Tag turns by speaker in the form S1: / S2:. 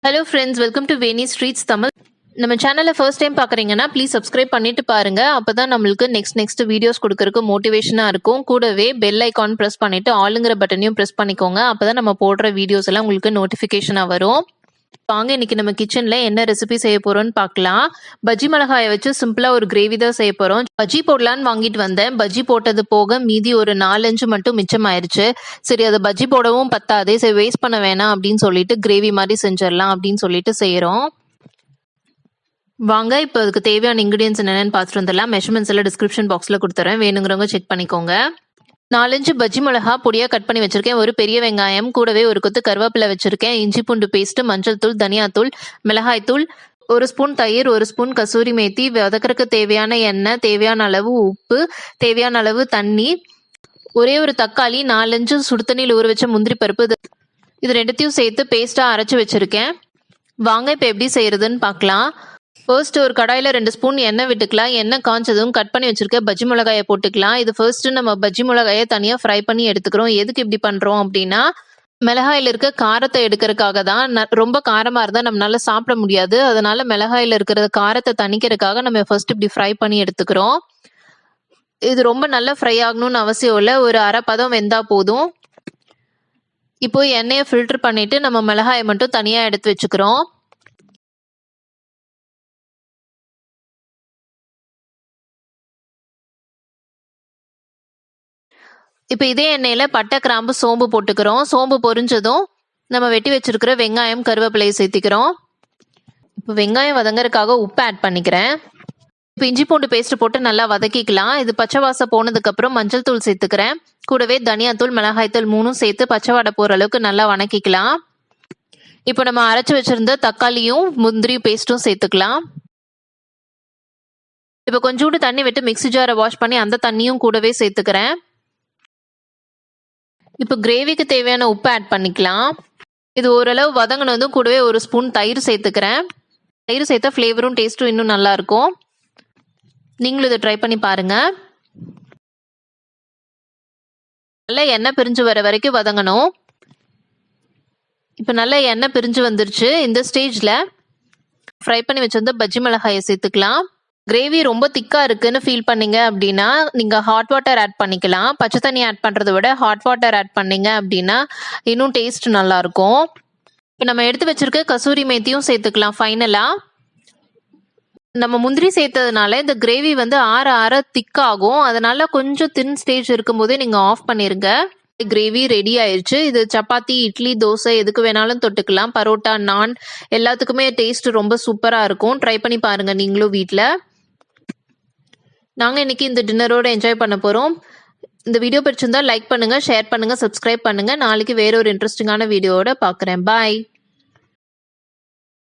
S1: Hello friends, welcome to Veni Streets Tamil. நம்ம சேனலை first time பார்க்குறீங்கன்னா ப்ளீஸ் சப்ஸ்கிரைப் பண்ணிட்டு பாருங்க. அப்போ தான் நம்மளுக்கு நெக்ஸ்ட் வீடியோஸ் கொடுக்கறதுக்கு மோட்டிவேஷனாக இருக்கும். கூடவே பெல் ஐக்கான் ப்ரெஸ் பண்ணிட்டு ஆளுங்கிற பட்டனையும் ப்ரெஸ் பண்ணிக்கோங்க. அப்போ தான் நம்ம போடுற வீடியோஸ் எல்லாம் உங்களுக்கு நோட்டிஃபிகேஷனாக வரும். வாங்க இன்னைக்கு நம்ம கிச்சன்ல என்ன ரெசிபி செய்ய போறோம்னு பார்க்கலாம். பஜ்ஜி மிளகாயை வச்சு சிம்பிளா ஒரு கிரேவி தான் செய்ய போறோம். பஜ்ஜி போடலான்னு வாங்கிட்டு வந்தேன். பஜ்ஜி போட்டது போக மீதி ஒரு 4-5 மட்டும் மிச்சம் ஆயிருச்சு. சரி, அதை பஜ்ஜி போடவும் பத்தாதே, சரி வேஸ்ட் பண்ண வேணாம் அப்படின்னு சொல்லிட்டு கிரேவி மாதிரி செஞ்சிடலாம் அப்படின்னு சொல்லிட்டு செய்யறோம். வாங்க இப்போ அதுக்கு தேவையான இன்கிரீடியன்ஸ் என்னென்னு பார்த்துட்டு வந்துடலாம். மெஷர்மெண்ட்ஸ் எல்லாம் டிஸ்கிரிப்ஷன் பாக்ஸ்ல கொடுத்துறேன், வேணுங்கிறவங்க செக் பண்ணிக்கோங்க. 4-5 பஜ்ஜி மிளகா பொடியா கட் பண்ணி வச்சிருக்கேன். ஒரு பெரிய வெங்காயம், கூடவே ஒரு கொத்து கருவேப்பிலை வச்சிருக்கேன். இஞ்சி பூண்டு பேஸ்ட், மஞ்சள் தூள், தனியா தூள், மிளகாய் தூள், 1 ஸ்பூன் தயிர், 1 ஸ்பூன் கசூரி மேத்தி, வதக்கறதுக்கு தேவையான எண்ணெய், தேவையான அளவு உப்பு, தேவையான அளவு தண்ணி, ஒரே ஒரு தக்காளி, 4-5 சுடு தண்ணியில் ஊற வச்ச முந்திரி பருப்பு, இது ரெண்டுத்தையும் சேர்த்து பேஸ்டா அரைச்சு வச்சிருக்கேன். வாங்க இப்போ எப்படி செய்யறதுன்னு பார்க்கலாம். ஃபர்ஸ்ட் ஒரு கடாயில் 2 ஸ்பூன் எண்ணெய் விட்டுக்கலாம். எண்ணெய் காய்ச்சதும் கட் பண்ணி வச்சிருக்க பஜ்ஜி மிளகாயை போட்டுக்கலாம். இது ஃபர்ஸ்ட் நம்ம பஜ்ஜி மிளகாயை தனியாக ஃப்ரை பண்ணி எடுத்துக்கிறோம். எதுக்கு இப்படி பண்ணுறோம் அப்படின்னா, மிளகாயில் இருக்க காரத்தை எடுக்கிறதுக்காக தான். ரொம்ப காரமாக இருந்தால் நம்மளால சாப்பிட முடியாது. அதனால மிளகாயில் இருக்கிற காரத்தை தணிக்கிறதுக்காக நம்ம ஃபர்ஸ்ட் இப்படி ஃப்ரை பண்ணி எடுத்துக்கிறோம். இது ரொம்ப நல்லா ஃப்ரை ஆகணும்னு அவசியம் இல்லை, ஒரு அரை பதம் வெந்தா போதும். இப்போ எண்ணெயை ஃபில்டர் பண்ணிட்டு நம்ம மிளகாயை மட்டும் தனியாக எடுத்து வச்சுக்கிறோம். இப்போ இதே எண்ணெயில பட்டை, கிராம்பு, சோம்பு போட்டுக்கிறோம். சோம்பு பொரிஞ்சதும் நம்ம வெட்டி வச்சிருக்கிற வெங்காயம், கருவேப்பிலையை சேர்த்திக்கிறோம். இப்போ வெங்காயம் வதங்கறதுக்காக உப்பு ஆட் பண்ணிக்கிறேன். இப்போ இஞ்சி பூண்டு பேஸ்ட் போட்டு நல்லா வதக்கிக்கலாம். இது பச்சை வாசம் போனதுக்கு அப்புறம் மஞ்சள் தூள் சேர்த்துக்கிறேன். கூடவே தனியா தூள், மிளகாய் தூள் 3 சேர்த்து பச்சை வாடை போற அளவுக்கு நல்லா வதக்கிக்கலாம். இப்போ நம்ம அரைச்சு வச்சிருந்த தக்காளியும் முந்திரி பேஸ்ட்டும் சேர்த்துக்கலாம். இப்போ கொஞ்சோண்டு தண்ணி விட்டு மிக்ஸி ஜாரை வாஷ் பண்ணி அந்த தண்ணியும் கூடவே சேர்த்துக்கிறேன். இப்போ கிரேவிக்கு தேவையான உப்பு ஆட் பண்ணிக்கலாம். இது ஓரளவு வதங்கினதும் கூடவே 1 ஸ்பூன் தயிர் சேர்த்துக்கிறேன். தயிர் சேர்த்தா ஃப்ளேவரும் டேஸ்ட்டும் இன்னும் நல்லா இருக்கும். நீங்களும் இதை ட்ரை பண்ணி பாருங்க. நல்லா எண்ணெய் பிரிஞ்சு வர வரைக்கும் வதங்கணும். இப்போ நல்லா எண்ணெய் பிரிஞ்சு வந்துருச்சு. இந்த ஸ்டேஜ்ல ஃப்ரை பண்ணி வச்சிருந்த பஜ்ஜி மிளகாயை சேர்த்துக்கலாம். கிரேவி ரொம்ப திக்கா இருக்குன்னு ஃபீல் பண்ணீங்க அப்படின்னா நீங்க ஹாட் வாட்டர் ஆட் பண்ணிக்கலாம். பச்சை தண்ணி ஆட் பண்றதை விட ஹாட் வாட்டர் ஆட் பண்ணீங்க அப்படின்னா இன்னும் டேஸ்ட் நல்லா இருக்கும். இப்போ நம்ம எடுத்து வச்சிருக்க கசூரி மேத்தியும் சேர்த்துக்கலாம். ஃபைனலா நம்ம முந்திரி சேர்த்ததுனால இந்த கிரேவி ஆற ஆற திக்காகும். அதனால கொஞ்சம் தின் ஸ்டேஜ் இருக்கும்போதே நீங்க ஆஃப் பண்ணிருங்க. கிரேவி ரெடி ஆயிடுச்சு. இது சப்பாத்தி, இட்லி, தோசை எதுக்கு வேணாலும் தொட்டுக்கலாம். பரோட்டா, நான் எல்லாத்துக்குமே டேஸ்ட் ரொம்ப சூப்பரா இருக்கும். ட்ரை பண்ணி பாருங்க நீங்களும் வீட்டில். நாங்கள் இன்னைக்கு இந்த டின்னரோட என்ஜாய் பண்ண போகிறோம். இந்த வீடியோ பிடிச்சிருந்தா லைக் பண்ணுங்க, ஷேர் பண்ணுங்க, சப்ஸ்கிரைப் பண்ணுங்க. நாளைக்கு வேற ஒரு இன்ட்ரெஸ்டிங்கான வீடியோவோட பார்க்குறேன். பாய்.